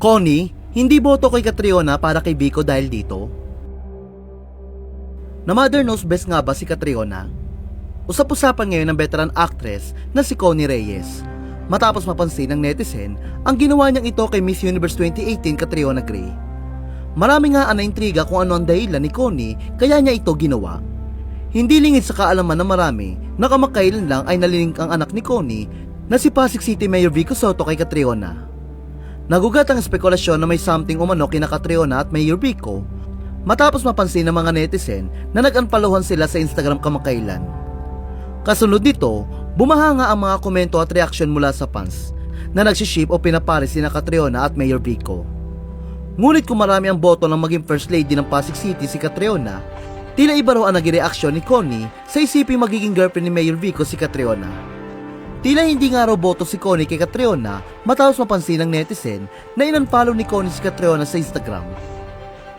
Connie, hindi boto kay Catriona para kay Vico dahil dito? Na mother knows best nga ba si Catriona? Usap-usapan ngayon ng veteran actress na si Connie Reyes. Matapos mapansin ng netizen ang ginawa niyang ito kay Miss Universe 2018 Catriona Gray. Marami nga ang naintriga kung ano ang dahilan ni Connie kaya niya ito ginawa. Hindi lingid sa kaalaman ng marami na kamakailan lang ay naliling ang anak ni Connie na si Pasig City Mayor Vico Soto kay Catriona. Nagugat ang spekulasyon na may something umano kina Catriona at Mayor Vico matapos mapansin ng mga netizen na nag-unfollowan sila sa Instagram kamakailan. Kasunod nito, bumaha nga ang mga komento at reaksyon mula sa fans na nagsiship o pinapare sina Catriona at Mayor Vico. Ngunit kung marami ang boto ng maging First Lady ng Pasig City si Catriona, tila iba raw ang naging reaksyon ni Connie sa isiping magiging girlfriend ni Mayor Vico si Catriona. Tila hindi nga raw boto si Connie kay Catriona matapos mapansin ng netizen na in-unfollow ni Connie si Catriona sa Instagram.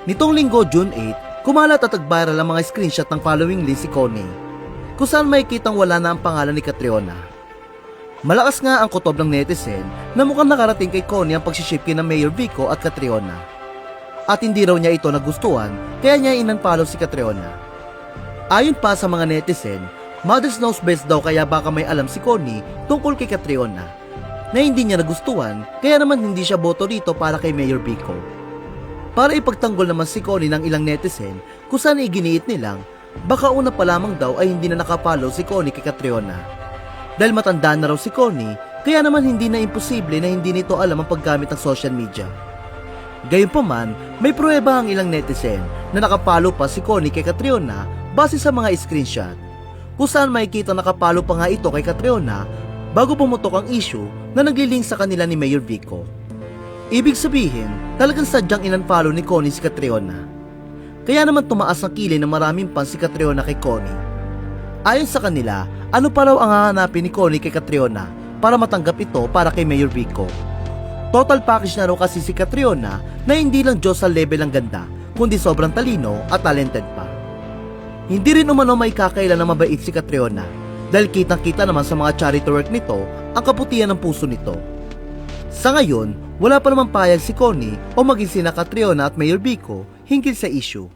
Nitong linggo June 8, kumalat at nag-viral ang mga screenshot ng following list si Connie, kung saan makikitang wala na ang pangalan ni Catriona. Malakas nga ang kutob ng netizen na mukhang nakarating kay Connie ang pagsiship kina Mayor Vico at Catriona. At hindi raw niya ito nagustuhan kaya niya in-unfollow si Catriona. Ayon pa sa mga netizen, Mother's knows best daw kaya baka may alam si Connie tungkol kay Catriona na hindi niya nagustuhan kaya naman hindi siya boto rito para kay Mayor Vico. Para ipagtanggol naman si Connie ng ilang netizen kung saan iginiit nilang baka una pa lamang daw ay hindi na nakapollow si Connie kay Catriona. Dahil matanda na raw si Connie kaya naman hindi na imposible na hindi nito alam ang paggamit ng social media. Gayunpaman, may pruweba ang ilang netizen na nakapollow pa si Connie kay Catriona base sa mga screenshot, kung saan makikita nakapalo pa nga ito kay Catriona bago pumutok ang issue na naglilink sa kanila ni Mayor Vico. Ibig sabihin, talagang sadyang in-unfollow ni Connie si Catriona. Kaya naman tumaas ang kilay ng maraming fans si Catriona kay Connie. Ayon sa kanila, ano pa raw ang hahanapin ni Connie kay Catriona para matanggap ito para kay Mayor Vico? Total package na raw kasi si Catriona na hindi lang Diyos sa level ng ganda, kundi sobrang talino at talented pa. Hindi rin umano may kakailan na mabait si Catriona dahil kitang-kita naman sa mga charity work nito ang kaputihan ng puso nito. Sa ngayon, wala pa namang payag si Connie o maging sina Catriona at Mayor Vico hinggil sa issue.